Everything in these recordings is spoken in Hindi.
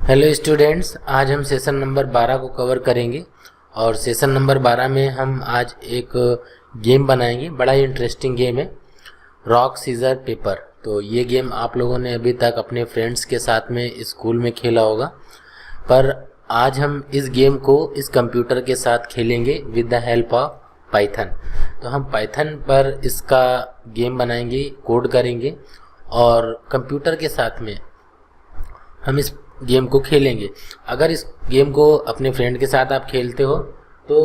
हेलो स्टूडेंट्स, आज हम सेशन नंबर 12 को कवर करेंगे और सेशन नंबर 12 में हम आज एक गेम बनाएंगे। बड़ा ही इंटरेस्टिंग गेम है, रॉक सीजर पेपर। तो ये गेम आप लोगों ने अभी तक अपने फ्रेंड्स के साथ में स्कूल में खेला होगा, पर आज हम इस गेम को इस कंप्यूटर के साथ खेलेंगे with the help of Python. तो हम पाइथन पर इसका गेम बनाएंगे, कोड करेंगे और कंप्यूटर के साथ में हम इस गेम को खेलेंगे। अगर इस गेम को अपने फ्रेंड के साथ आप खेलते हो तो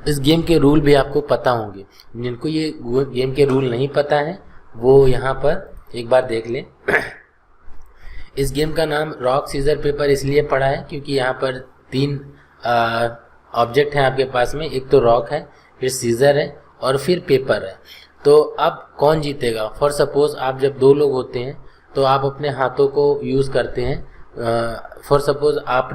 इस गेम के रूल भी आपको पता होंगे। जिनको ये गेम के रूल नहीं पता है वो यहाँ पर एक बार देख लें। इस गेम का नाम रॉक सीजर पेपर इसलिए पड़ा है क्योंकि यहाँ पर तीन ऑब्जेक्ट हैं आपके पास में। एक तो रॉक है, फिर सीजर है और फिर पेपर है। तो अब कौन जीतेगा? फॉर सपोज आप जब दो लोग होते हैं तो आप अपने हाथों को यूज़ करते हैं। फॉर सपोज आप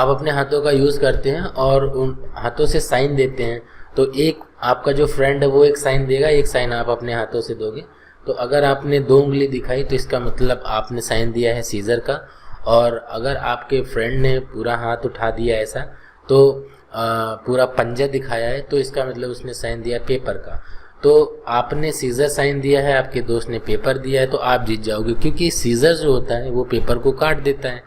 अपने हाथों का यूज़ करते हैं और उन हाथों से साइन देते हैं। तो एक आपका जो फ्रेंड है वो एक साइन देगा, एक साइन आप अपने हाथों से दोगे। तो अगर आपने दो उंगली दिखाई तो इसका मतलब आपने साइन दिया है सीजर का, और अगर आपके फ्रेंड ने पूरा हाथ उठा दिया ऐसा तो पूरा पंजा दिखाया है तो इसका मतलब उसने साइन दिया पेपर का। तो आपने सीजर साइन दिया है, आपके दोस्त ने पेपर दिया है, तो आप जीत जाओगे क्योंकि सीजर जो होता है वो पेपर को काट देता है।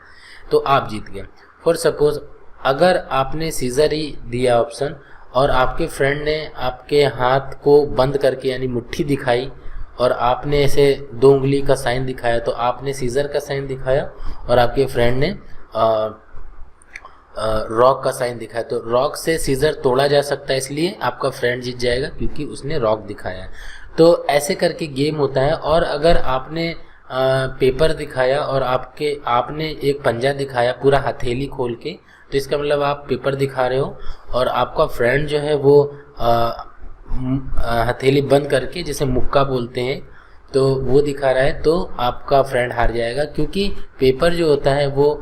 तो आप जीत गए। फॉर सपोज अगर आपने सीजर ही दिया ऑप्शन और आपके फ्रेंड ने आपके हाथ को बंद करके यानी मुट्ठी दिखाई और आपने ऐसे दो उंगली का साइन दिखाया, तो आपने सीजर का साइन दिखाया और आपके फ्रेंड ने रॉक का साइन दिखाया। तो रॉक से सीजर तोड़ा जा सकता है, इसलिए आपका फ्रेंड जीत जाएगा क्योंकि उसने रॉक दिखाया है। तो ऐसे करके गेम होता है। और अगर आपने पेपर दिखाया और आपने एक पंजा दिखाया पूरा हथेली खोल के, तो इसका मतलब आप पेपर दिखा रहे हो और आपका फ्रेंड जो है वो हथेली बंद करके, जिसे मुक्का बोलते हैं, तो वो दिखा रहा है, तो आपका फ्रेंड हार जाएगा क्योंकि पेपर जो होता है वो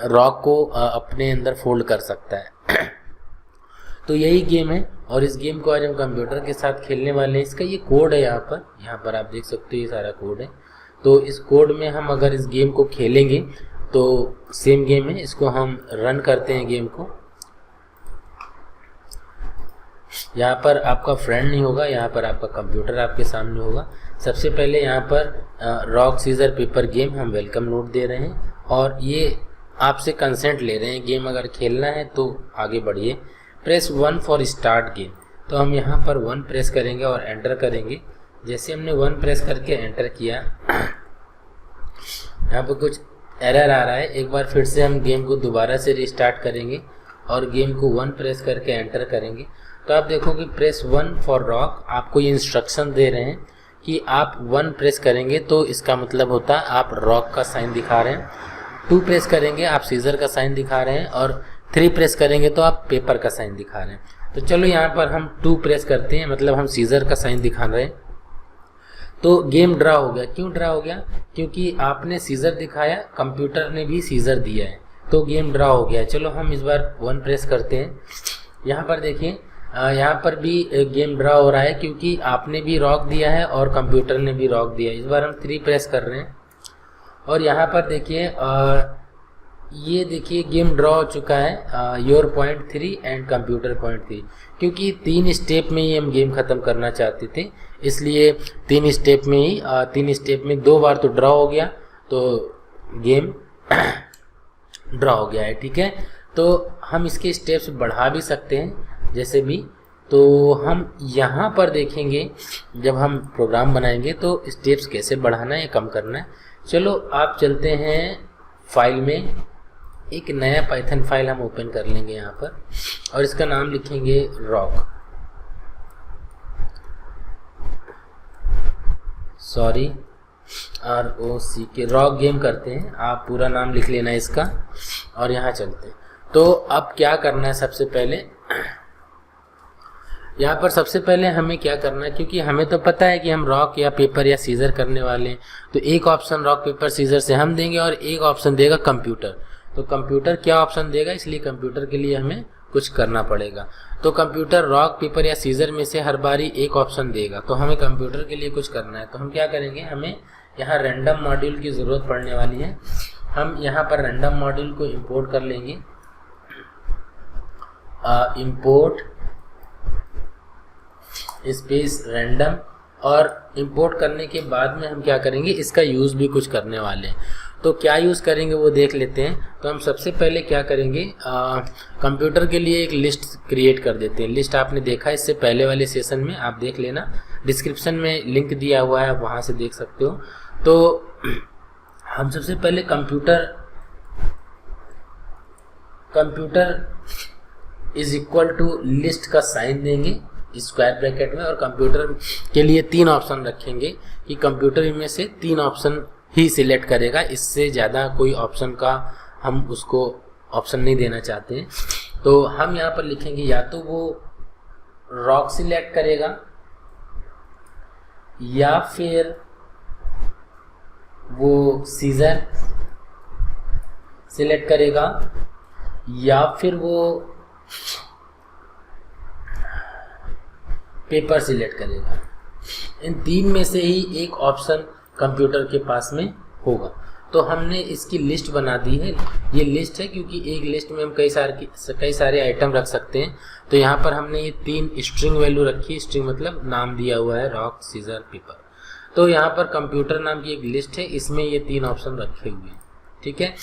रॉक को अपने अंदर फोल्ड कर सकता है। तो यही गेम है और इस गेम को आज हम कंप्यूटर के साथ खेलने वाले हैं। इसका ये कोड है, यहाँ पर आप देख सकते हो, ये सारा कोड है। तो इस कोड में हम अगर इस गेम को खेलेंगे तो सेम गेम है, इसको हम रन करते हैं गेम को। यहाँ पर आपका फ्रेंड नहीं होगा, यहाँ पर आपका कंप्यूटर आपके सामने होगा। सबसे पहले यहाँ पर रॉक सीजर पेपर गेम हम वेलकम नोट दे रहे हैं और ये आपसे कंसेंट ले रहे हैं। गेम अगर खेलना है तो आगे बढ़िए। Press 1 for start game. तो हम यहाँ पर 1 प्रेस करेंगे और एंटर करेंगे। जैसे हमने 1 प्रेस करके एंटर किया, यहाँ पर कुछ एरर आ रहा है। एक बार फिर से हम गेम को दोबारा से रिस्टार्ट करेंगे और गेम को 1 प्रेस करके एंटर करेंगे। तो आप देखो कि प्रेस 1 फॉर रॉक, आपको ये इंस्ट्रक्शन दे रहे हैं कि आप 1 प्रेस करेंगे तो इसका मतलब होता है आप रॉक का साइन दिखा रहे हैं। 2 प्रेस करेंगे आप सीजर का साइन दिखा रहे हैं और 3 प्रेस करेंगे तो आप पेपर का साइन दिखा रहे हैं। तो चलो यहाँ पर हम 2 प्रेस करते हैं, मतलब हम सीजर का साइन दिखा रहे हैं। तो गेम ड्रा हो गया। क्यों ड्रा हो गया? क्योंकि आपने सीजर दिखाया, कंप्यूटर ने भी सीजर दिया है, तो गेम ड्रा हो गया। चलो हम इस बार 1 प्रेस करते हैं। यहाँ पर देखिए, यहाँ पर भी गेम ड्रा हो रहा है क्योंकि आपने भी रॉक दिया है और कंप्यूटर ने भी रॉक दिया है। इस बार हम 3 प्रेस कर रहे हैं और यहाँ पर देखिए ये देखिए गेम ड्रॉ हो चुका है। Your point 3 and computer point 3, क्योंकि 3 स्टेप में ही हम गेम ख़त्म करना चाहते थे, इसलिए 3 स्टेप में ही 3 स्टेप में 2 बार तो ड्रॉ हो गया, तो गेम ड्रॉ हो गया है। ठीक है, तो हम इसके स्टेप्स बढ़ा भी सकते हैं जैसे भी। तो हम यहाँ पर देखेंगे जब हम प्रोग्राम बनाएंगे तो स्टेप्स कैसे बढ़ाना है या कम करना है। चलो आप चलते हैं फाइल में। एक नया पाइथन फाइल हम ओपन कर लेंगे यहाँ पर और इसका नाम लिखेंगे रॉक। ROCK, रॉक गेम करते हैं। आप पूरा नाम लिख लेना इसका और यहाँ चलते हैं। तो अब क्या करना है, सबसे पहले यहाँ पर सबसे पहले हमें क्या करना है, क्योंकि हमें तो पता है कि हम रॉक या पेपर या सीजर करने वाले हैं, तो एक ऑप्शन रॉक पेपर सीजर से हम देंगे और एक ऑप्शन देगा कंप्यूटर। तो कंप्यूटर क्या ऑप्शन देगा, इसलिए कंप्यूटर के लिए हमें कुछ करना पड़ेगा। तो कंप्यूटर रॉक पेपर या सीजर में से हर बारी एक ऑप्शन देगा, तो हमें कंप्यूटर के लिए कुछ करना है। तो हम क्या करेंगे, हमें यहाँ रैंडम मॉड्यूल की ज़रूरत पड़ने वाली है। हम यहाँ पर रैंडम मॉड्यूल को इंपोर्ट कर लेंगे। इंपोर्ट स्पेस रैंडम, और इंपोर्ट करने के बाद में हम क्या करेंगे, इसका यूज़ भी कुछ करने वाले हैं। तो क्या यूज़ करेंगे वो देख लेते हैं। तो हम सबसे पहले क्या करेंगे, कंप्यूटर के लिए एक लिस्ट क्रिएट कर देते हैं। लिस्ट आपने देखा इससे पहले वाले सेशन में, आप देख लेना, डिस्क्रिप्शन में लिंक दिया हुआ है, आप वहाँ से देख सकते हो। तो हम सबसे पहले computer is equal to list का साइन देंगे स्क्वायर ब्रैकेट में, और कंप्यूटर के लिए 3 ऑप्शन रखेंगे कि कंप्यूटर इनमें से 3 ऑप्शन ही सिलेक्ट करेगा, इससे ज़्यादा कोई ऑप्शन का हम उसको ऑप्शन नहीं देना चाहते हैं। तो हम यहाँ पर लिखेंगे या तो वो रॉक सिलेक्ट करेगा, या फिर वो सीजर सिलेक्ट करेगा, या फिर वो पेपर सिलेक्ट करेगा। इन 3 में से ही एक ऑप्शन कंप्यूटर के पास में होगा। तो हमने इसकी लिस्ट बना दी है। ये लिस्ट है क्योंकि एक लिस्ट में हम कई सारे आइटम रख सकते हैं। तो यहाँ पर हमने ये 3 स्ट्रिंग वैल्यू रखी। स्ट्रिंग मतलब नाम दिया हुआ है, रॉक, सीजर, पेपर। तो यहाँ पर कंप्यूटर नाम की एक लिस्ट है, इसमें ये 3 ऑप्शन रखे हुए हैं। ठीक है,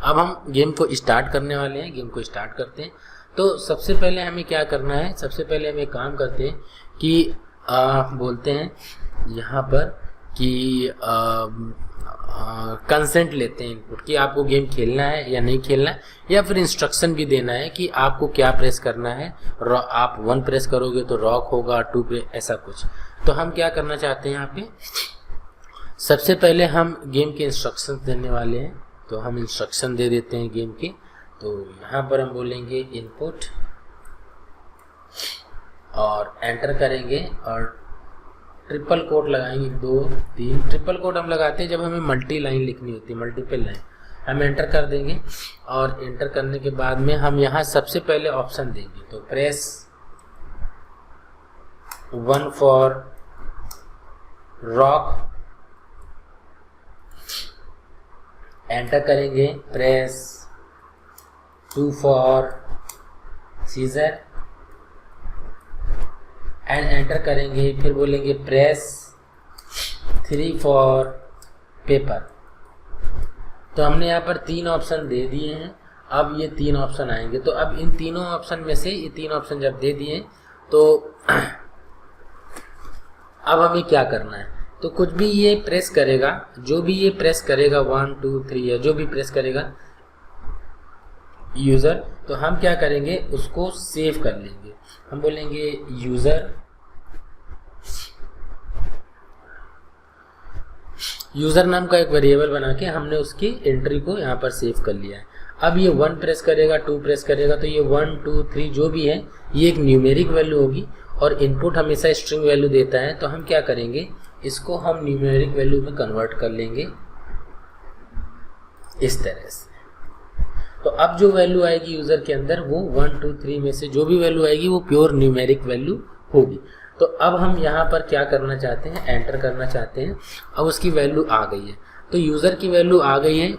अब हम गेम को स्टार्ट करने वाले हैं। गेम को स्टार्ट करते हैं। तो सबसे पहले हमें क्या करना है, सबसे पहले हम एक काम करते हैं कि बोलते हैं यहाँ पर कि कंसेंट लेते हैं इनपुट कि आपको गेम खेलना है या नहीं खेलना है, या फिर इंस्ट्रक्शन भी देना है कि आपको क्या प्रेस करना है। आप 1 प्रेस करोगे तो रॉक होगा, 2 प्रेस, ऐसा कुछ। तो हम क्या करना चाहते हैं यहाँ पे, सबसे पहले हम गेम के इंस्ट्रक्शन देने वाले हैं। तो हम इंस्ट्रक्शन दे देते हैं गेम के। तो यहाँ पर हम बोलेंगे इनपुट और एंटर करेंगे, और ट्रिपल कोट लगाएंगे, 2 3 ट्रिपल कोट हम लगाते हैं जब हमें मल्टी लाइन लिखनी होती है, मल्टीपल लाइन। हम एंटर कर देंगे, और एंटर करने के बाद में हम यहाँ सबसे पहले ऑप्शन देंगे। तो प्रेस 1 फॉर रॉक, एंटर करेंगे, press 2 for scissor and enter करेंगे, फिर बोलेंगे प्रेस 3 फॉर पेपर। तो हमने यहाँ पर 3 ऑप्शन दे दिए हैं। अब ये 3 ऑप्शन आएंगे। तो अब इन तीनों ऑप्शन में से ये 3 ऑप्शन जब दे दिए तो अब हमें क्या करना है, तो कुछ भी ये प्रेस करेगा, जो भी ये प्रेस करेगा 1 2 3 या जो भी प्रेस करेगा यूज़र, तो हम क्या करेंगे, उसको सेव कर लेंगे। हम बोलेंगे यूज़र नाम का एक वेरिएबल बना के हमने उसकी एंट्री को यहाँ पर सेव कर लिया है। अब ये 1 प्रेस करेगा, 2 प्रेस करेगा, तो ये 1 2 3 जो भी है ये एक न्यूमेरिक वैल्यू होगी, और इनपुट हमेशा स्ट्रिंग वैल्यू देता है। तो हम क्या करेंगे, इसको हम न्यूमेरिक वैल्यू में कन्वर्ट कर लेंगे इस तरह से। तो अब जो वैल्यू आएगी यूज़र के अंदर वो 1 2 3 में से जो भी वैल्यू आएगी वो प्योर न्यूमेरिक वैल्यू होगी। तो अब हम यहाँ पर क्या करना चाहते हैं, एंटर करना चाहते हैं। अब उसकी वैल्यू आ गई है। तो यूज़र की वैल्यू आ गई है,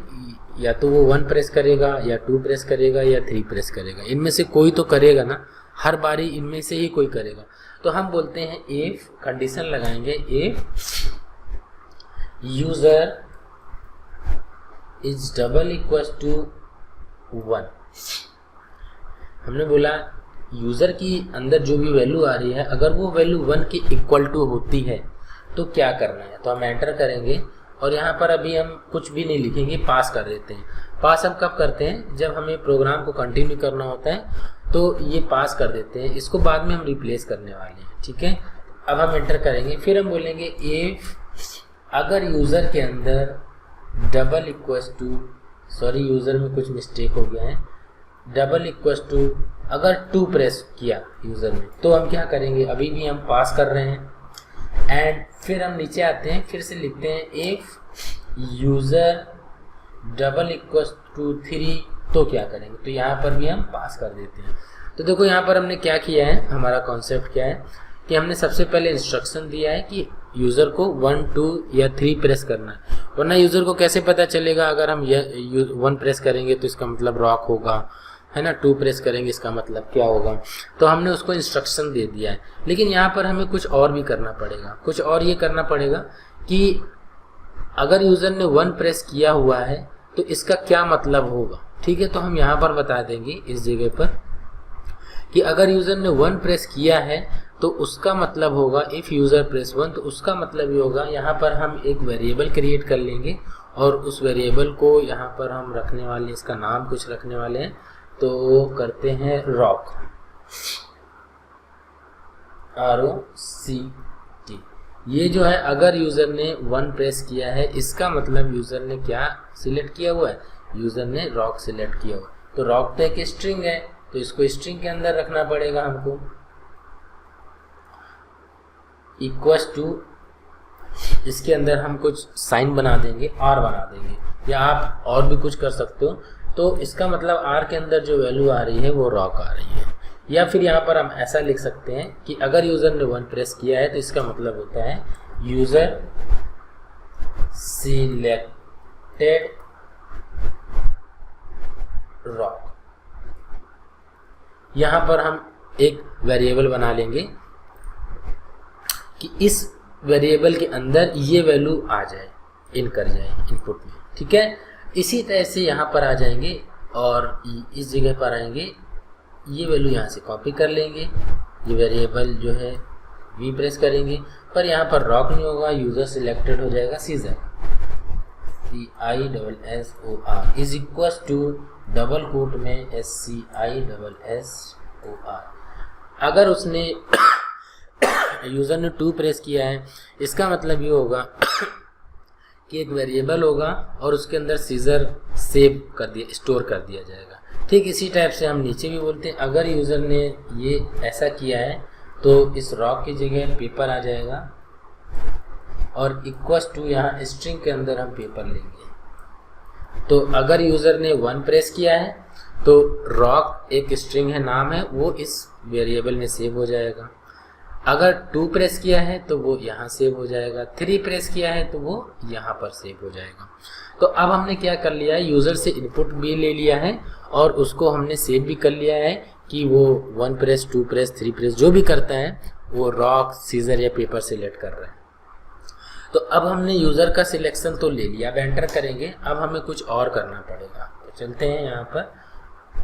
या तो वो 1 प्रेस करेगा, या 2 प्रेस करेगा, या 3 प्रेस करेगा। इनमें से कोई तो करेगा ना, हर बारी इनमें से ही कोई करेगा। तो हम बोलते हैं इफ, कंडीशन लगाएंगे, if user is double equal to 1। हमने बोला यूज़र की अंदर जो भी वैल्यू आ रही है अगर वो वैल्यू 1 के इक्वल टू होती है तो क्या करना है। तो हम एंटर करेंगे, और यहाँ पर अभी हम कुछ भी नहीं लिखेंगे, पास कर देते हैं। पास हम कब करते हैं, जब हमें प्रोग्राम को कंटिन्यू करना होता है तो ये पास कर देते हैं। इसको बाद में हम रिप्लेस करने वाले हैं। ठीक है, अब हम एंटर करेंगे, फिर हम बोलेंगे इफ अगर यूज़र के अंदर double equal to, sorry user में कुछ मिस्टेक हो गया है, डबल इक्वल टू अगर 2 प्रेस किया यूज़र ने, तो हम क्या करेंगे, अभी भी हम पास कर रहे हैं। एंड फिर हम नीचे आते हैं, फिर से लिखते हैं if user double equal to 3, तो क्या करेंगे, तो यहाँ पर भी हम पास कर देते हैं। तो देखो यहाँ पर हमने क्या किया है, हमारा कॉन्सेप्ट क्या है कि हमने सबसे पहले इंस्ट्रक्शन दिया है कि यूज़र को 1 2 या 3 प्रेस करना है, वरना यूज़र को कैसे पता चलेगा अगर हम 1 प्रेस करेंगे तो इसका मतलब रॉक होगा, है ना, 2 प्रेस करेंगे इसका मतलब क्या होगा। तो हमने उसको इंस्ट्रक्शन दे दिया है, लेकिन यहाँ पर हमें कुछ और भी करना पड़ेगा। कुछ और ये करना पड़ेगा कि अगर यूज़र ने 1 प्रेस किया हुआ है तो इसका क्या मतलब होगा। ठीक है, तो हम यहाँ पर बता देंगे इस जगह पर कि अगर यूज़र ने 1 प्रेस किया है तो उसका मतलब होगा इफ़ यूज़र प्रेस 1, तो उसका मतलब ये होगा, यहाँ पर हम एक वेरिएबल क्रिएट कर लेंगे और उस वेरिएबल को यहाँ पर हम रखने वाले, इसका नाम कुछ रखने वाले हैं, तो करते हैं रॉक, ROCK। ये जो है अगर यूज़र ने 1 प्रेस किया है, इसका मतलब यूज़र ने क्या सिलेक्ट किया हुआ है, यूज़र ने रॉक सिलेक्ट किया हुआ है। तो रॉक तो एक स्ट्रिंग है, तो इसको स्ट्रिंग के अंदर रखना पड़ेगा हमको, इक्वल्स टू, इसके अंदर हम कुछ साइन बना देंगे, R बना देंगे, या आप और भी कुछ कर सकते हो। तो इसका मतलब R के अंदर जो वैल्यू आ रही है वो रॉक आ रही है। या फिर यहाँ पर हम ऐसा लिख सकते हैं कि अगर यूज़र ने 1 प्रेस किया है तो इसका मतलब होता है यूज़र सिलेक्टेड रॉक। यहाँ पर हम एक वेरिएबल बना लेंगे कि इस वेरिएबल के अंदर ये वैल्यू आ जाए, इन कर जाए इनपुट में। ठीक है, इसी तरह से यहाँ पर आ जाएंगे और इस जगह पर आएंगे, ये वैल्यू यहाँ से कॉपी कर लेंगे, ये वेरिएबल जो है V प्रेस करेंगे, पर यहाँ पर रॉक नहीं होगा, यूज़र सिलेक्टेड हो जाएगा scissor, CISSOR is equal to double quote में SCISSOR। अगर उसने यूज़र ने 2 प्रेस किया है, इसका मतलब ये होगा कि एक वेरिएबल होगा और उसके अंदर सीजर सेव कर दिया, स्टोर कर दिया जाएगा। ठीक इसी टाइप से हम नीचे भी बोलते हैं, अगर यूज़र ने ये ऐसा किया है तो इस रॉक की जगह पेपर आ जाएगा और इक्वल्स टू यहाँ स्ट्रिंग के अंदर हम पेपर लेंगे। तो अगर यूज़र ने 1 प्रेस किया है तो रॉक एक स्ट्रिंग है, नाम है, वो इस वेरिएबल में सेव हो जाएगा। अगर 2 प्रेस किया है तो वो यहाँ सेव हो जाएगा, 3 प्रेस किया है तो वो यहाँ पर सेव हो जाएगा। तो अब हमने क्या कर लिया है, यूज़र से इनपुट भी ले लिया है और उसको हमने सेव भी कर लिया है कि वो 1 प्रेस 2 प्रेस 3 प्रेस जो भी करता है वो रॉक, सीजर या पेपर सिलेक्ट कर रहा है। तो अब हमने यूज़र का सिलेक्शन तो ले लिया, अब एंटर करेंगे। अब हमें कुछ और करना पड़ेगा, तो चलते हैं यहाँ पर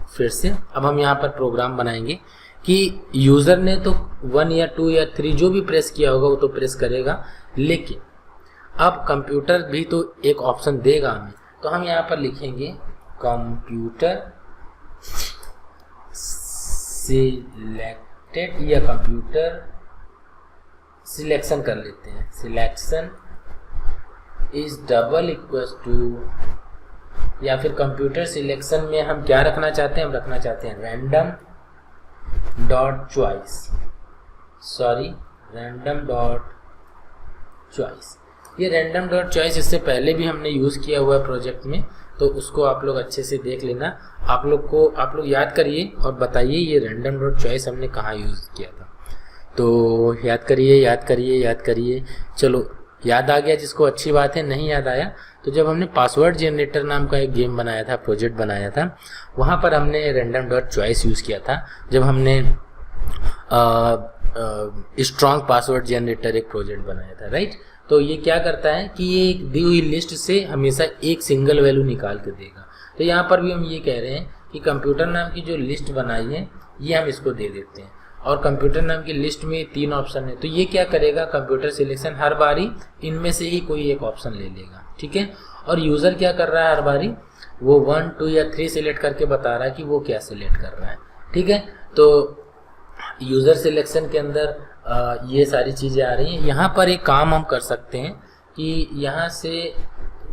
फिर से। अब हम यहाँ पर प्रोग्राम बनाएंगे कि यूज़र ने तो 1 या 2 या 3 जो भी प्रेस किया होगा वो तो प्रेस करेगा, लेकिन अब कंप्यूटर भी तो एक ऑप्शन देगा हमें। तो हम यहाँ पर लिखेंगे कंप्यूटर सिलेक्टेड या कंप्यूटर सिलेक्शन कर लेते हैं, selection is double equal to, या फिर कंप्यूटर सिलेक्शन में हम क्या रखना चाहते हैं, हम रखना चाहते हैं रैंडम डॉट चॉइस। ये रैंडम डॉट चॉइस इससे पहले भी हमने यूज़ किया हुआ है प्रोजेक्ट में, तो उसको आप लोग अच्छे से देख लेना। आप लोग याद करिए और बताइए ये रैंडम डॉट चॉइस हमने कहाँ यूज़ किया था। तो याद करिए। चलो याद आ गया जिसको, अच्छी बात है। नहीं याद आया तो जब हमने पासवर्ड जनरेटर नाम का एक गेम बनाया था, प्रोजेक्ट बनाया था, वहाँ पर हमने रैंडम डॉट चॉइस यूज़ किया था जब हमने स्ट्रॉन्ग पासवर्ड जनरेटर एक प्रोजेक्ट बनाया था, राइट। तो ये क्या करता है कि ये एक दी हुई लिस्ट से हमेशा एक सिंगल वैल्यू निकाल के देगा। तो यहाँ पर भी हम ये कह रहे हैं कि कंप्यूटर नाम की जो लिस्ट बनाई है ये हम इसको दे देते हैं, और कंप्यूटर नाम की लिस्ट में 3 ऑप्शन है। तो ये क्या करेगा, कंप्यूटर सिलेक्शन हर बारी इनमें से ही कोई एक ऑप्शन ले लेगा, ठीक है। और यूज़र क्या कर रहा है, हर बारी वो 1 2 या 3 सिलेक्ट करके बता रहा है कि वो क्या सिलेक्ट कर रहा है, ठीक है। तो यूज़र सिलेक्शन के अंदर ये सारी चीज़ें आ रही हैं। यहाँ पर एक काम हम कर सकते हैं कि यहाँ से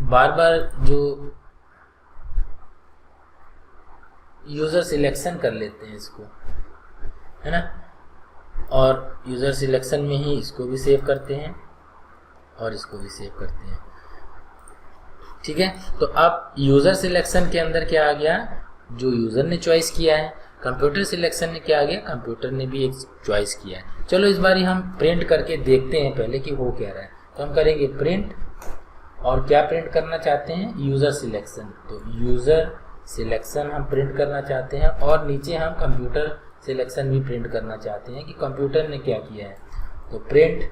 बार बार जो यूज़र सिलेक्शन कर लेते हैं इसको, है ना, और यूज़र सिलेक्शन में ही इसको भी सेव करते हैं और इसको भी सेव करते हैं, ठीक है। तो अब यूज़र सिलेक्शन के अंदर क्या आ गया, जो यूज़र ने चॉइस किया है। कंप्यूटर सिलेक्शन में क्या आ गया, कंप्यूटर ने भी एक चॉइस किया है। चलो इस बार हम प्रिंट करके देखते हैं पहले कि हो क्या रहा है। तो हम करेंगे प्रिंट, और क्या प्रिंट करना चाहते हैं, यूज़र सिलेक्शन। तो यूज़र सिलेक्शन हम प्रिंट करना चाहते हैं, और नीचे हम कंप्यूटर सिलेक्शन भी प्रिंट करना चाहते हैं कि कंप्यूटर ने क्या किया है। तो प्रिंट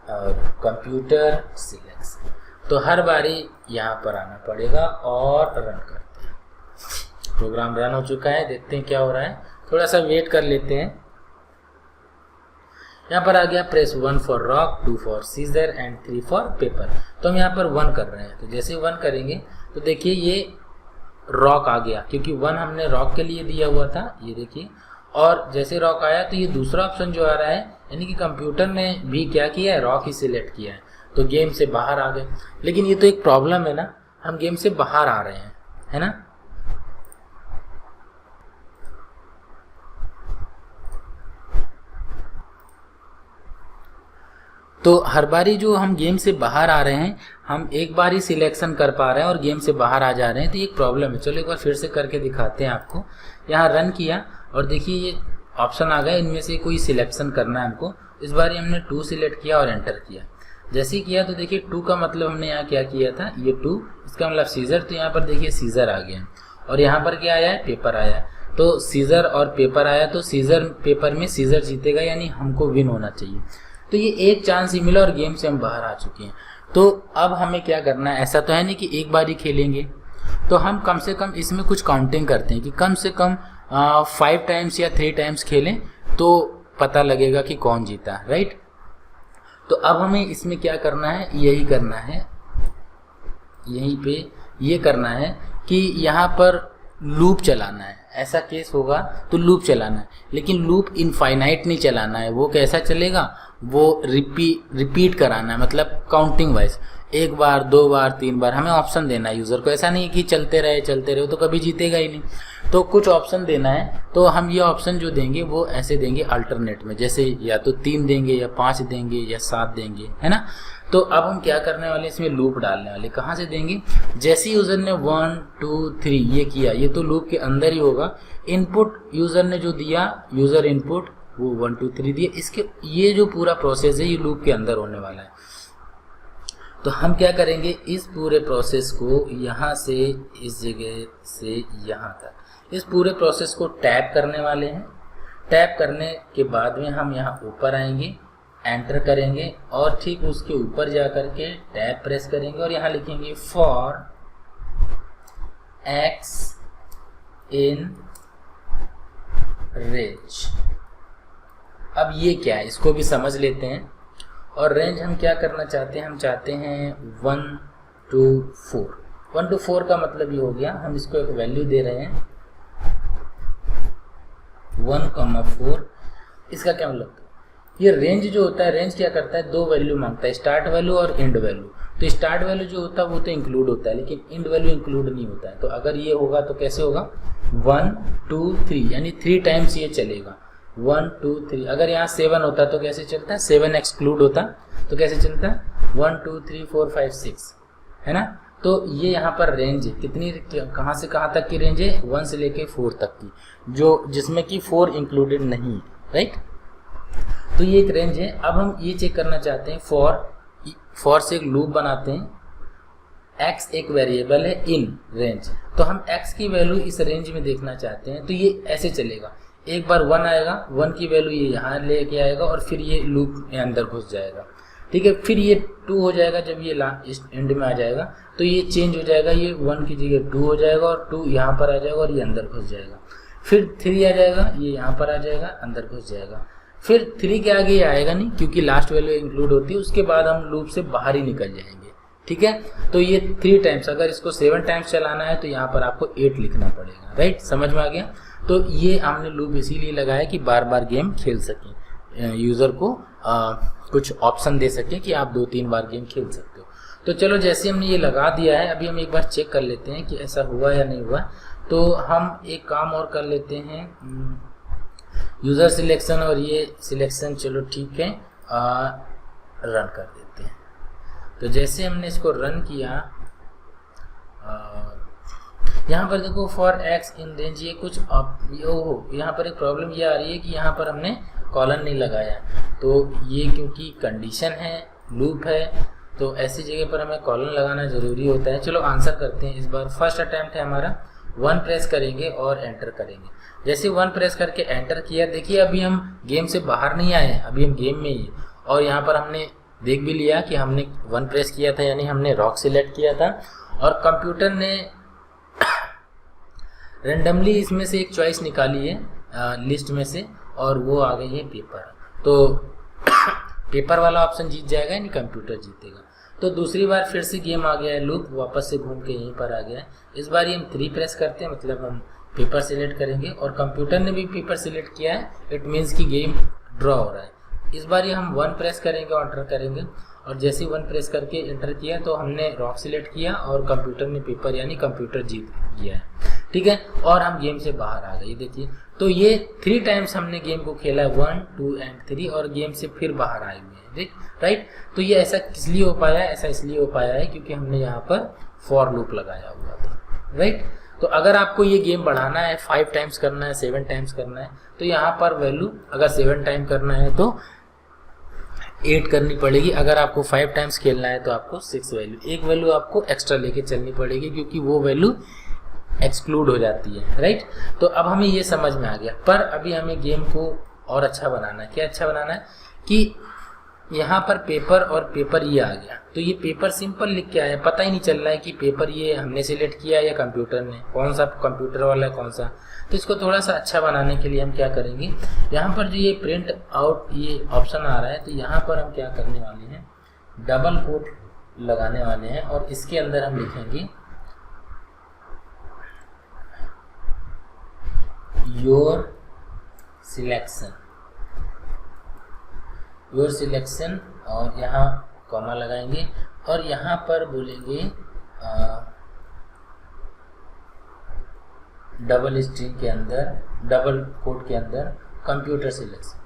और कंप्यूटर सिलेक्शन, तो हर बारी यहाँ पर आना पड़ेगा और रन करते हैं। प्रोग्राम रन हो चुका है, देखते हैं क्या हो रहा है, थोड़ा सा वेट कर लेते हैं। यहाँ पर आ गया press 1 for rock, 2 for scissor and 3 for paper. तो हम यहाँ पर 1 कर रहे हैं। तो जैसे 1 करेंगे तो देखिए ये रॉक आ गया, क्योंकि 1 हमने रॉक के लिए दिया हुआ था, ये देखिए। और जैसे रॉक आया तो ये दूसरा ऑप्शन जो आ रहा है, यानी कि कंप्यूटर ने भी क्या किया है, रॉक ही सिलेक्ट किया है, तो गेम से बाहर आ गए। लेकिन ये तो एक प्रॉब्लम है ना, हम गेम से बाहर आ रहे हैं, है ना। तो हर बारी जो हम गेम से बाहर आ रहे हैं, हम एक बार ही सिलेक्शन कर पा रहे हैं और गेम से बाहर आ जा रहे हैं, तो ये एक प्रॉब्लम है। चलो एक बार फिर से करके दिखाते हैं आपको। यहाँ रन किया और देखिए ये ऑप्शन आ गया, इनमें से कोई सिलेक्शन करना है हमको। इस बार हमने 2 सिलेक्ट किया और एंटर किया। जैसे ही किया तो देखिए 2 का मतलब हमने यहाँ क्या किया था, ये 2, इसका मतलब सीजर। तो यहाँ पर देखिए सीजर आ गया, और यहाँ पर क्या आया है, पेपर आया है। तो सीजर और पेपर आया, तो सीजर पेपर में सीजर जीतेगा, यानी हमको विन होना चाहिए। तो ये एक चांस ही मिला और गेम से हम बाहर आ चुके हैं। तो अब हमें क्या करना है, ऐसा तो है नहीं कि एक बार ही खेलेंगे, तो हम कम से कम इसमें कुछ काउंटिंग करते हैं कि कम से कम 5 टाइम्स या 3 टाइम्स खेलें, तो पता लगेगा कि कौन जीता, राइट। तो अब हमें इसमें क्या करना है, यही करना है, यहीं पे ये करना है कि यहाँ पर लूप चलाना है। ऐसा केस होगा तो लूप चलाना है, लेकिन लूप इनफाइनाइट नहीं चलाना है। वो कैसा चलेगा, वो रिपीट कराना है, मतलब काउंटिंग वाइज, 1 बार 2 बार 3 बार हमें ऑप्शन देना है यूज़र को। ऐसा नहीं कि चलते रहे तो कभी जीतेगा ही नहीं। तो कुछ ऑप्शन देना है, तो हम ये ऑप्शन जो देंगे वो ऐसे देंगे अल्टरनेट में, जैसे या तो 3 देंगे या 5 देंगे या 7 देंगे, है ना। तो अब हम क्या करने वाले, इसमें लूप डालने वाले। कहाँ से देंगे, जैसे यूज़र ने 1 2 3 ये किया, ये तो लूप के अंदर ही होगा। इनपुट यूज़र ने जो दिया, यूज़र इनपुट, वो 1 2 3 दिए, इसके ये जो पूरा प्रोसेस है ये लूप के अंदर होने वाला है। तो हम क्या करेंगे, इस पूरे प्रोसेस को यहाँ से इस जगह से यहाँ तक, इस पूरे प्रोसेस को टैप करने वाले हैं। टैप करने के बाद में हम यहाँ ऊपर आएंगे, एंटर करेंगे, और ठीक उसके ऊपर जा करके टैप प्रेस करेंगे और यहाँ लिखेंगे फॉर एक्स इन रेंज। अब ये क्या है, इसको भी समझ लेते हैं। और रेंज हम क्या करना चाहते हैं, हम चाहते हैं 1 to 4। 1 to 4 का मतलब ये हो गया, हम इसको एक वैल्यू दे रहे हैं 1,4। इसका क्या मतलब, ये रेंज जो होता है, रेंज क्या करता है, 2 वैल्यू मांगता है, स्टार्ट वैल्यू और एंड वैल्यू। तो स्टार्ट वैल्यू जो होता है वो तो इंक्लूड होता है, लेकिन एंड वैल्यू इंक्लूड नहीं होता है। तो अगर ये होगा तो कैसे होगा, 1 2 3, यानी 3 टाइम्स ये चलेगा, 1 2 3। अगर यहाँ 7 होता तो कैसे चलता है, 7 एक्सक्लूड होता तो कैसे चलता है, 1 2 3 4 5 6, है ना। तो ये यहाँ पर रेंज है, कितनी, कहाँ से कहाँ तक की रेंज है, 1 से लेके 4 तक की, जो जिसमें कि 4 इंक्लूडेड नहीं है, राइट। तो ये एक रेंज है। अब हम ये चेक करना चाहते हैं, फॉर से एक लूप बनाते हैं। x एक वेरिएबल है इन रेंज, तो हम x की वैल्यू इस रेंज में देखना चाहते हैं। तो ये ऐसे चलेगा, एक बार 1 आएगा, 1 की वैल्यू ये यहाँ लेके आएगा और फिर ये लूप में अंदर घुस जाएगा, ठीक है। फिर ये 2 हो जाएगा, जब ये एंड में आ जाएगा तो ये चेंज हो जाएगा, ये 1 की जगह 2 हो जाएगा और 2 यहाँ पर आ जाएगा और ये अंदर घुस जाएगा। फिर 3 आ जाएगा, ये यहाँ पर आ जाएगा, अंदर घुस जाएगा। फिर 3 के आगे ये आएगा नहीं, क्योंकि लास्ट वैल्यू इंक्लूड होती है। उसके बाद हम लूप से बाहर ही निकल जाएंगे, ठीक है। तो ये 3 टाइम्स, अगर इसको 7 टाइम्स चलाना है तो यहाँ पर आपको 8 लिखना पड़ेगा, राइट। समझ में आ गया। तो ये हमने लूप इसीलिए लगाया कि बार बार गेम खेल सकें, यूज़र को कुछ ऑप्शन दे सकें कि आप 2-3 बार गेम खेल सकते हो। तो चलो जैसे हमने ये लगा दिया है, अभी हम एक बार चेक कर लेते हैं कि ऐसा हुआ या नहीं हुआ। तो हम एक काम और कर लेते हैं, यूज़र सिलेक्शन और ये सिलेक्शन, चलो ठीक है, रन कर देते हैं। तो जैसे हमने इसको रन किया, यहाँ पर देखो फॉर एक्स इन रेंज, ये कुछ यहाँ पर एक प्रॉब्लम ये आ रही है कि यहाँ पर हमने कॉलन नहीं लगाया। तो ये क्योंकि कंडीशन है, लूप है, तो ऐसी जगह पर हमें कॉलन लगाना ज़रूरी होता है। चलो आंसर करते हैं। इस बार फर्स्ट अटैम्प्ट है हमारा, 1 प्रेस करेंगे और एंटर करेंगे। जैसे 1 प्रेस करके एंटर किया, देखिए अभी हम गेम से बाहर नहीं आए, अभी हम गेम में ही हैं। और यहाँ पर हमने देख भी लिया कि हमने 1 प्रेस किया था, यानी हमने रॉक सिलेक्ट किया था, और कंप्यूटर ने रेंडमली इसमें से एक चॉइस निकाली है लिस्ट में से, और वो आ गई है पेपर। तो पेपर वाला ऑप्शन जीत जाएगा, यानी कंप्यूटर जीतेगा। तो दूसरी बार फिर से गेम आ गया है, लूप वापस से घूम के यहीं पर आ गया है। इस बार हम 3 प्रेस करते हैं, मतलब हम पेपर सिलेक्ट करेंगे, और कंप्यूटर ने भी पेपर सिलेक्ट किया है, इट मीन्स कि गेम ड्रॉ हो रहा है। इस बार हम 1 प्रेस करेंगे और एंटर करेंगे, और जैसे ही 1 प्रेस करके एंटर किया तो हमने रॉक सिलेक्ट किया और कंप्यूटर ने पेपर, यानी कंप्यूटर जीत गया है। ठीक है, और हम गेम से बाहर आ गए। देखिए, तो ये 3 टाइम्स हमने गेम को खेला है, 1, 2 एंड 3, और गेम से फिर बाहर आए हुए हैं। राइट, तो ये ऐसा किस लिए हो पाया है? ऐसा इसलिए हो पाया है क्योंकि हमने यहाँ पर फॉर लूप लगाया हुआ था। राइट, तो अगर आपको ये गेम बढ़ाना है, 5 टाइम्स करना है, 7 टाइम्स करना है, तो यहाँ पर वैल्यू अगर 7 टाइम करना है तो 8 करनी पड़ेगी। अगर आपको 5 टाइम्स खेलना है तो आपको 6 वैल्यू, एक वैल्यू आपको एक्स्ट्रा लेके चलनी पड़ेगी, क्योंकि वो वैल्यू एक्सक्लूड हो जाती है। राइट, तो अब हमें ये समझ में आ गया। पर अभी हमें गेम को और अच्छा बनाना है। क्या अच्छा बनाना है कि यहाँ पर पेपर और पेपर ये आ गया, तो ये पेपर सिंपल लिख के आया, पता ही नहीं चल रहा है कि पेपर ये हमने सिलेक्ट किया या कंप्यूटर ने, कौन सा कंप्यूटर वाला है कौन सा। तो इसको थोड़ा सा अच्छा बनाने के लिए हम क्या करेंगे, यहाँ पर जो ये प्रिंट आउट ये ऑप्शन आ रहा है, तो यहाँ पर हम क्या करने वाले हैं, डबल कोट लगाने वाले हैं, और इसके अंदर हम लिखेंगे योर सिलेक्शन, योर सिलेक्शन, और यहाँ कॉमा लगाएंगे, और यहाँ पर बोलेंगे डबल स्ट्रिंग के अंदर, डबल कोट के अंदर कंप्यूटर सिलेक्शन,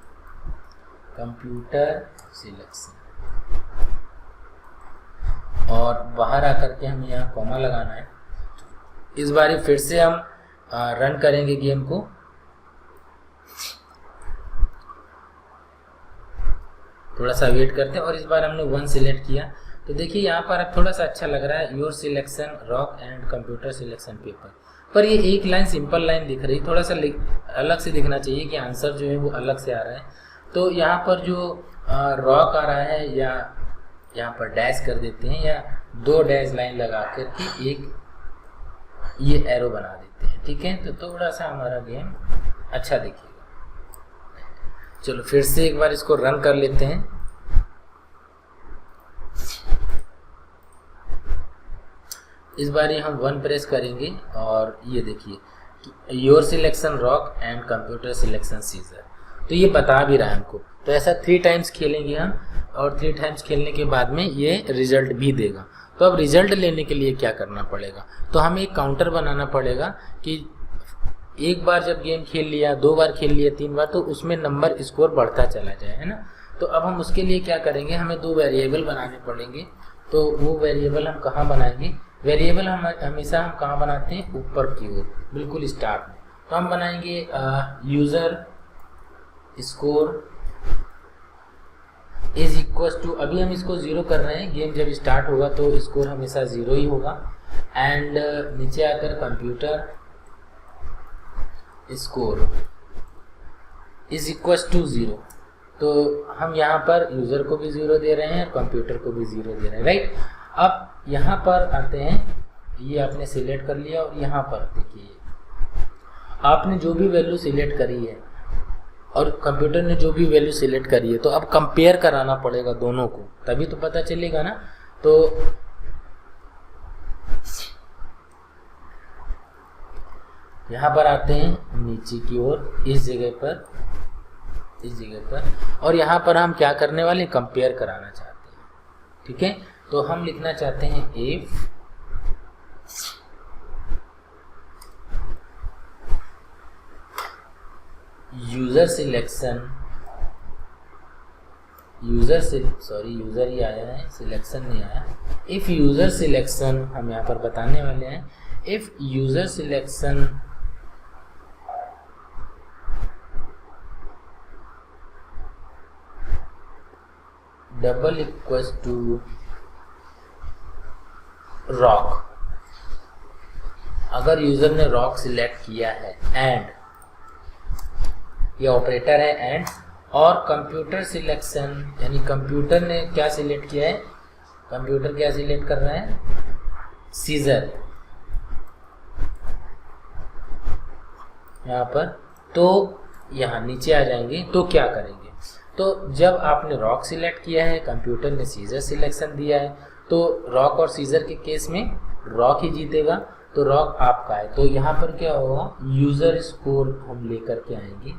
कंप्यूटर सिलेक्शन, और बाहर आकर के हमें यहाँ कॉमा लगाना है। इस बार फिर से हम रन करेंगे गेम को, थोड़ा सा वेट करते हैं, और इस बार हमने 1 सिलेक्ट किया। तो देखिए यहाँ पर अब थोड़ा सा अच्छा लग रहा है, your selection rock and computer selection paper. पर ये एक लाइन सिंपल लाइन दिख रही, थोड़ा सा अलग से दिखना चाहिए कि आंसर जो है वो अलग से आ रहा है। तो यहाँ पर जो रॉक आ रहा है, या यहाँ पर डैश कर देते हैं, या 2 डैश लाइन लगा करके एक ये एरो बना देते हैं। ठीक है, तो थोड़ा सा हमारा गेम अच्छा दिखेगा। चलो फिर से एक बार इसको रन कर लेते हैं। इस बार हम 1 प्रेस करेंगे, और ये देखिए your selection rock and computer selection scissor, तो ये बता भी रहा है हमको। तो ऐसा 3 टाइम्स खेलेंगे हम, और 3 टाइम्स खेलने के बाद में ये रिजल्ट भी देगा। तो अब रिजल्ट लेने के लिए क्या करना पड़ेगा, तो हमें एक काउंटर बनाना पड़ेगा कि एक बार जब गेम खेल लिया, 2 बार खेल लिया, 3 बार, तो उसमें नंबर स्कोर बढ़ता चला जाए, है ना। तो अब हम उसके लिए क्या करेंगे, हमें 2 वेरिएबल बनाने पड़ेंगे। तो वो वेरिएबल हम कहाँ बनाएंगे, वेरिएबल हम हमेशा हम कहाँ बनाते हैं, ऊपर की ओर, बिल्कुल स्टार्ट में। तो हम बनाएंगे user score is equal to, अभी हम इसको 0 कर रहे हैं, गेम जब स्टार्ट होगा तो स्कोर हमेशा 0 ही होगा। एंड नीचे आकर computer score is equal to 0। तो हम यहाँ पर यूज़र को भी 0 दे रहे हैं और कंप्यूटर को भी 0 दे रहे हैं। राइट, अब यहाँ पर आते हैं, ये आपने सिलेक्ट कर लिया, और यहाँ पर देखिए आपने जो भी वैल्यू सिलेक्ट करी है और कंप्यूटर ने जो भी वैल्यू सिलेक्ट करी है, तो अब कंपेयर कराना पड़ेगा दोनों को, तभी तो पता चलेगा ना। तो यहाँ पर आते हैं नीचे की ओर, इस जगह पर, और यहाँ पर हम क्या करने वाले, कंपेयर कराना चाहते हैं। ठीक है, तो हम लिखना चाहते हैं इफ यूजर सिलेक्शन, यूजर ही आया है, सिलेक्शन नहीं आया। इफ यूजर सिलेक्शन हम यहाँ पर बताने वाले हैं, if user selection double equals to rock. अगर यूजर ने रॉक सिलेक्ट किया है एंड, ये ऑपरेटर है एंड, और कंप्यूटर सिलेक्शन यानी कंप्यूटर ने क्या सिलेक्ट किया है, कंप्यूटर क्या सिलेक्ट कर रहा है, सीजर यहाँ पर, तो यहाँ नीचे आ जाएंगे तो क्या करेंगे, तो जब आपने रॉक सिलेक्ट किया है, कंप्यूटर ने सीजर सिलेक्शन दिया है, तो रॉक और सीजर के केस में रॉक ही जीतेगा, तो रॉक आपका है। तो यहाँ पर क्या होगा, यूजर स्कोर हम लेकर के आएंगे,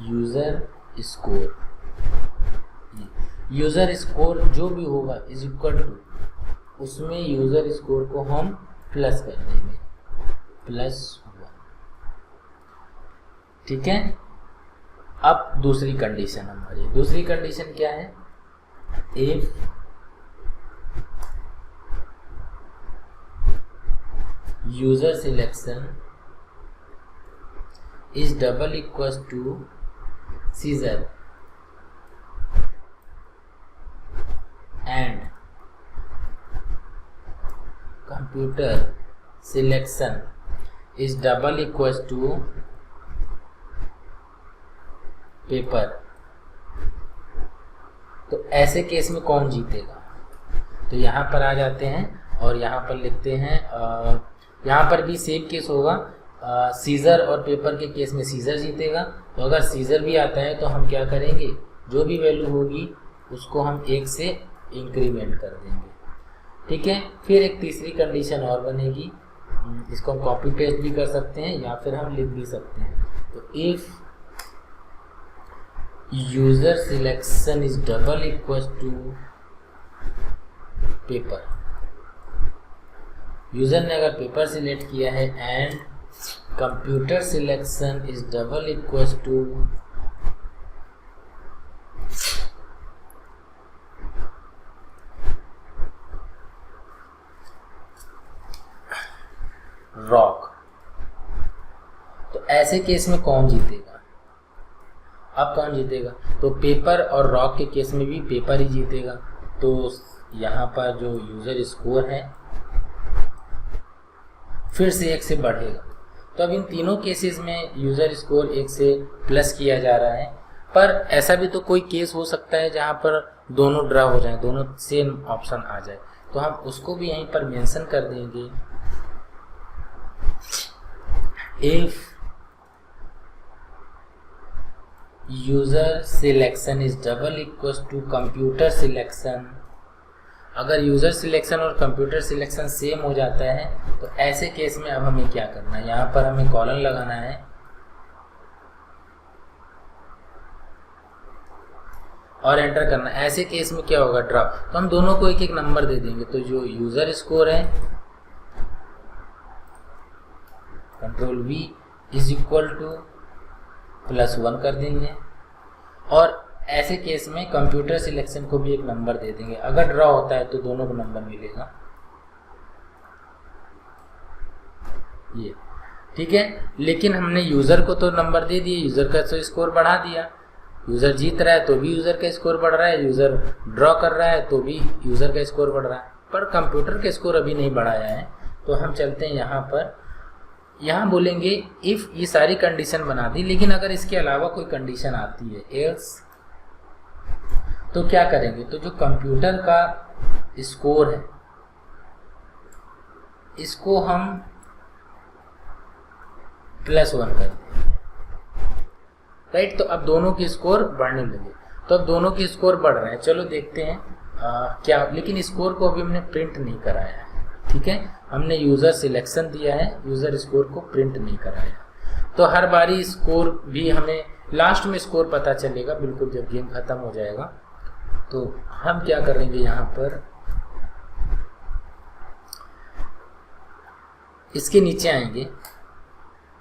यूजर स्कोर जो भी होगा इज इक्वल टू, उसमें यूजर स्कोर को हम प्लस कर देंगे, +1। ठीक है। अब दूसरी कंडीशन हमारी, दूसरी कंडीशन क्या है, if user selection is double equals to scissor and computer selection is double equals to paper, तो ऐसे केस में कौन जीतेगा, तो यहाँ पर आ जाते हैं और यहाँ पर लिखते हैं, यहाँ पर भी सेम केस होगा, सीजर और पेपर के केस में सीजर जीतेगा। तो अगर सीजर भी आता है तो हम क्या करेंगे, जो भी वैल्यू होगी उसको हम 1 से इंक्रीमेंट कर देंगे। ठीक है। फिर एक तीसरी कंडीशन और बनेगी, इसको हम कॉपी पेस्ट भी कर सकते हैं या फिर हम लिख भी सकते हैं। तो if user selection is double equal to paper, user ने अगर पेपर सिलेक्ट किया है and computer selection is double equal to rock, तो ऐसे केस में कौन जीतेगा, अब कौन जीतेगा, तो पेपर और रॉक के केस में भी पेपर ही जीतेगा। तो यहाँ पर जो यूजर स्कोर है फिर से 1 से बढ़ेगा। तो अब इन तीनों केसेस में यूजर स्कोर 1 से प्लस किया जा रहा है, पर ऐसा भी तो कोई केस हो सकता है जहाँ पर दोनों ड्रा हो जाए, दोनों सेम ऑप्शन आ जाए, तो हम उसको भी यहीं पर मेंशन कर देंगे। If user selection is double equal to computer selection, अगर यूजर सिलेक्शन और कंप्यूटर सिलेक्शन सेम हो जाता है तो ऐसे केस में अब हमें क्या करना है, यहाँ पर हमें कॉलन लगाना है और एंटर करना है। ऐसे केस में क्या होगा, ड्रॉप, तो हम दोनों को एक एक नंबर दे देंगे। तो जो यूजर स्कोर है Ctrl+V इज इक्वल टू +1 कर देंगे, और ऐसे केस में कंप्यूटर सिलेक्शन को भी एक नंबर दे देंगे। अगर ड्रॉ होता है तो दोनों को नंबर मिलेगा, ये ठीक है। लेकिन हमने यूजर को तो नंबर दे दिए, यूजर का तो स्कोर बढ़ा दिया, यूजर जीत रहा है तो भी यूजर का स्कोर बढ़ रहा है, यूजर ड्रॉ कर रहा है तो भी यूजर का स्कोर बढ़ रहा है, पर कंप्यूटर का स्कोर अभी नहीं बढ़ाया है। तो हम चलते हैं यहाँ पर, यहाँ बोलेंगे इफ, ये सारी कंडीशन बना दी, लेकिन अगर इसके अलावा कोई कंडीशन आती है एल्स, तो क्या करेंगे, तो जो कंप्यूटर का स्कोर है इसको हम +1 कर देंगे, राइट। तो अब दोनों के स्कोर बढ़ने लगे, तो अब दोनों के स्कोर बढ़ रहे हैं। चलो देखते हैं क्या, लेकिन स्कोर को अभी हमने प्रिंट नहीं कराया है, ठीक है। हमने यूजर सिलेक्शन दिया है, यूजर स्कोर को प्रिंट नहीं कराया। तो हर बारी स्कोर भी हमें लास्ट में स्कोर पता चलेगा, बिल्कुल जब गेम खत्म हो जाएगा। तो हम क्या करेंगे, यहाँ पर इसके नीचे आएंगे,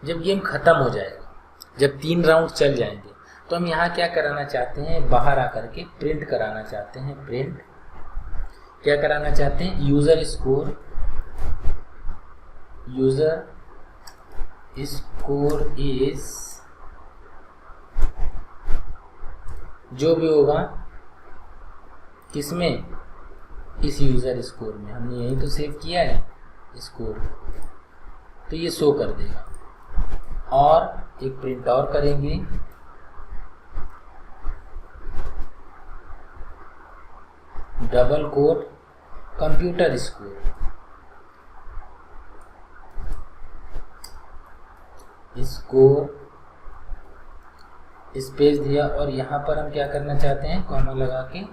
जब गेम खत्म हो जाएगा, जब 3 राउंड चल जाएंगे, तो हम यहाँ क्या कराना चाहते हैं, बाहर आकर के प्रिंट कराना चाहते हैं। प्रिंट क्या कराना चाहते हैं, user score, user score is, जो भी होगा किसमें, इस यूज़र स्कोर में। हमने यही तो सेव किया है स्कोर, तो ये शो कर देगा। और एक प्रिंट और करेंगे, double quote computer score, score space दिया, और यहाँ पर हम क्या करना चाहते हैं, कॉमा लगा के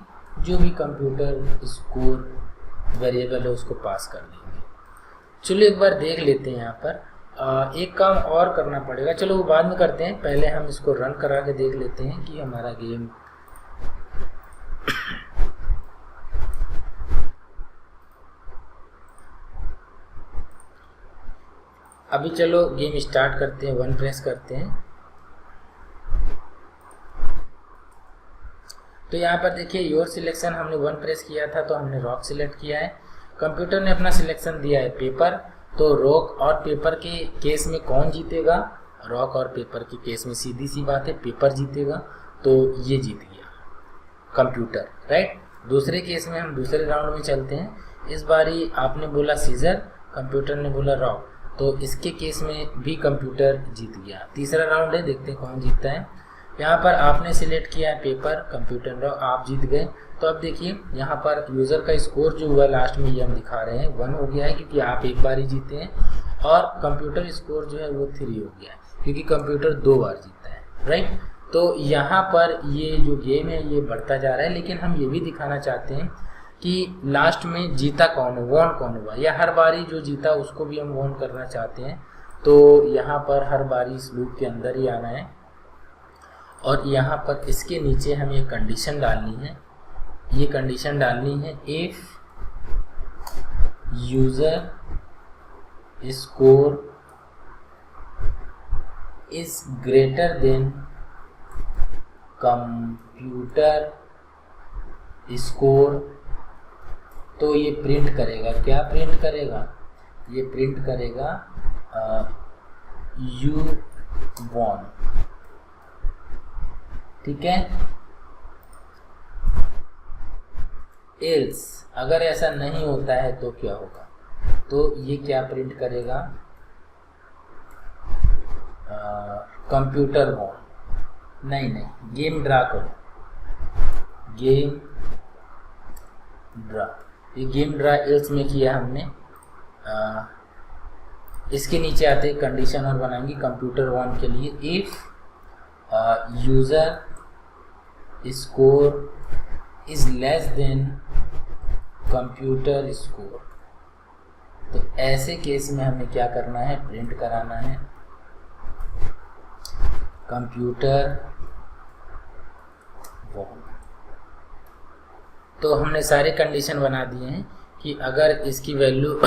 जो भी कंप्यूटर स्कोर वेरिएबल है उसको पास कर देंगे। चलो एक बार देख लेते हैं। यहाँ पर एक काम और करना पड़ेगा, चलो वो बाद में करते हैं, पहले हम इसको रन करा के देख लेते हैं कि हमारा गेम अभी चलो गेम स्टार्ट करते हैं, 1 प्रेस करते हैं। तो यहाँ पर देखिए योर सिलेक्शन, हमने 1 प्रेस किया था तो हमने रॉक सिलेक्ट किया है। कंप्यूटर ने अपना सिलेक्शन दिया है पेपर, तो रॉक और पेपर के केस में कौन जीतेगा, रॉक और पेपर के केस में सीधी सी बात है पेपर जीतेगा, तो ये जीत गया कंप्यूटर, राइट। दूसरे केस में हम दूसरे राउंड में चलते हैं। इस बारी आपने बोला सीजर, कंप्यूटर ने बोला रॉक, तो इसके केस में भी कंप्यूटर जीत गया। तीसरा राउंड है, देखते हैं कौन जीतता है। यहाँ पर आपने सिलेक्ट किया है पेपर, कंप्यूटर रॉक, आप जीत गए। तो अब देखिए यहाँ पर यूज़र का स्कोर जो हुआ लास्ट में ये हम दिखा रहे हैं 1 हो गया है क्योंकि आप एक बार ही जीते हैं, और कंप्यूटर स्कोर जो है वो 3 हो गया है क्योंकि कंप्यूटर 2 बार जीता है, राइट। तो यहाँ पर ये जो गेम है ये बढ़ता जा रहा है, लेकिन हम ये भी दिखाना चाहते हैं कि लास्ट में जीता कौन है, वॉन कौन हुआ, या हर बारी जो जीता उसको भी हम वॉन करना चाहते हैं। तो यहाँ पर हर बारी इस लूप के अंदर ही आना है, और यहाँ पर इसके नीचे हमें एक कंडीशन डालनी है। ये कंडीशन डालनी है if user score is greater than computer score, तो ये प्रिंट करेगा, क्या प्रिंट करेगा, ये प्रिंट करेगा यू वॉन, ठीक है। एल्स अगर ऐसा नहीं होता है तो क्या होगा, तो ये क्या प्रिंट करेगा, कंप्यूटर वॉन, नहीं गेम ड्रा करो, गेम ड्रा, ये गेम ड्रा एल्स में किया हमने। इसके नीचे आते कंडीशन और बनाएंगे कंप्यूटर वॉन के लिए, if user score is less than computer score, तो ऐसे केस में हमें क्या करना है, प्रिंट कराना है कंप्यूटर वॉन। तो हमने सारे कंडीशन बना दिए हैं कि अगर इसकी वैल्यू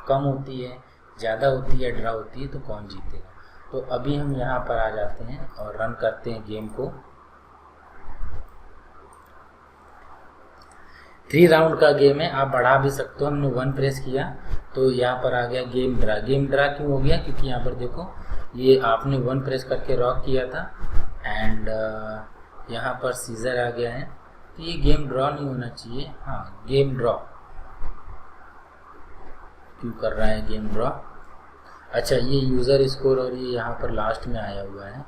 कम होती है, ज़्यादा होती है, ड्रा होती है, तो कौन जीतेगा। तो अभी हम यहाँ पर आ जाते हैं और रन करते हैं गेम को। 3 राउंड का गेम है, आप बढ़ा भी सकते हो। हमने 1 प्रेस किया तो यहाँ पर आ गया गेम ड्रा। गेम ड्रा क्यों हो गया, क्योंकि यहाँ पर देखो ये आपने 1 प्रेस करके रॉक किया था एंड यहाँ पर सीजर आ गया है, तो ये गेम ड्रॉ नहीं होना चाहिए। हाँ, गेम ड्रॉ क्यों कर रहा है गेम ड्रॉ, अच्छा ये यूज़र स्कोर और ये यहाँ पर लास्ट में आया हुआ है।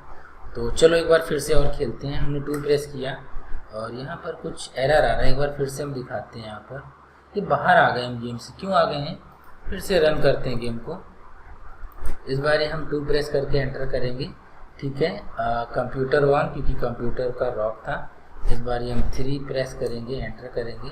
तो चलो एक बार फिर से और खेलते हैं। हमने 2 प्रेस किया और यहाँ पर कुछ एरर आ रहा है, एक बार फिर से हम दिखाते हैं। यहाँ पर ये बाहर आ गए हम गेम से, क्यों आ गए हैं, फिर से रन करते हैं गेम को। इस बार हम 2 प्रेस करके एंटर करेंगे, ठीक है। कंप्यूटर वॉन क्योंकि कंप्यूटर का रॉक था। इस बार हम 3 प्रेस करेंगे, एंटर करेंगे,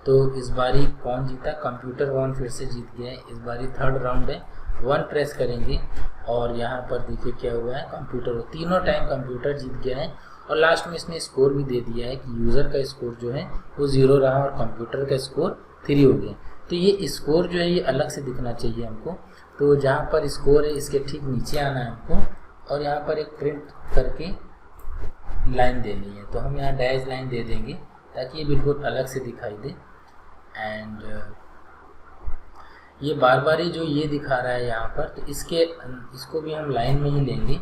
तो इस बारी कौन जीता, कंप्यूटर वॉन फिर से जीत गया है। इस बारी 3rd राउंड है, 1 प्रेस करेंगे और यहाँ पर देखिए क्या हुआ है, कंप्यूटर तीनों टाइम कंप्यूटर जीत गया है। और लास्ट में इसने स्कोर भी दे दिया है कि यूज़र का स्कोर जो है वो 0 रहा और कंप्यूटर का स्कोर 3 हो गया। तो ये स्कोर जो है ये अलग से दिखना चाहिए हमको। तो जहाँ पर स्कोर है इसके ठीक नीचे आना है हमको और यहाँ पर एक प्रिंट करके लाइन देनी है। तो हम यहाँ डैश लाइन दे देंगे ताकि ये बिल्कुल अलग से दिखाई दे। एंड ये बार बार ही जो ये दिखा रहा है यहाँ पर, तो इसको भी हम लाइन में ही लेंगे।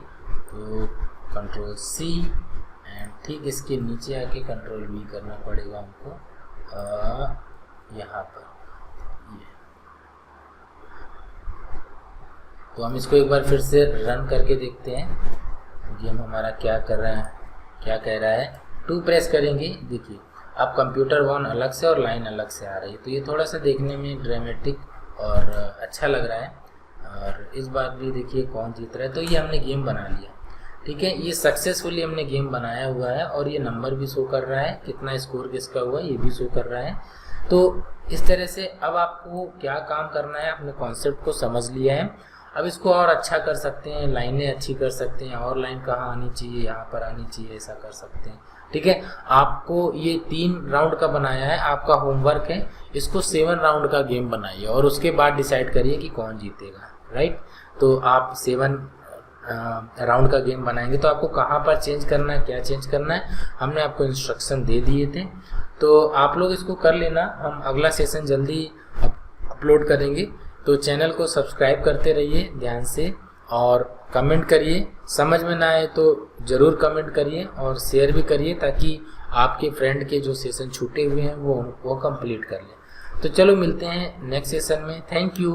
तो कंट्रोल C एंड ठीक इसके नीचे आके कंट्रोल V करना पड़ेगा हमको। यहाँ पर ये, तो हम इसको एक बार फिर से रन करके देखते हैं गेम हमारा क्या कर रहा है, क्या कह रहा है। 2 प्रेस करेंगे, देखिए अब कंप्यूटर 1 अलग से और लाइन अलग से आ रही है, तो ये थोड़ा सा देखने में ड्रामेटिक और अच्छा लग रहा है। और इस बार भी देखिए कौन जीत रहा है। तो ये हमने गेम बना लिया, ठीक है, ये सक्सेसफुली हमने गेम बनाया हुआ है और ये नंबर भी शो कर रहा है, कितना स्कोर किसका हुआ ये भी शो कर रहा है। तो इस तरह से अब आपको क्या काम करना है, आपने कॉन्सेप्ट को समझ लिया है। अब इसको और अच्छा कर सकते हैं, लाइनें अच्छी कर सकते हैं, और लाइन कहाँ आनी चाहिए, यहाँ पर आनी चाहिए, ऐसा कर सकते हैं, ठीक है। आपको ये 3 राउंड का बनाया है, आपका होमवर्क है, इसको 7 राउंड का गेम बनाइए और उसके बाद डिसाइड करिए कि कौन जीतेगा, राइट। तो आप 7 राउंड का गेम बनाएंगे, तो आपको कहाँ पर चेंज करना है, क्या चेंज करना है, हमने आपको इंस्ट्रक्शन दे दिए थे। तो आप लोग इसको कर लेना, हम अगला सेशन जल्दी अपलोड करेंगे। तो चैनल को सब्सक्राइब करते रहिए ध्यान से और कमेंट करिए, समझ में ना आए तो ज़रूर कमेंट करिए और शेयर भी करिए, ताकि आपके फ्रेंड के जो सेशन छूटे हुए हैं वो कंप्लीट कर लें। तो चलो मिलते हैं नेक्स्ट सेशन में। Thank you.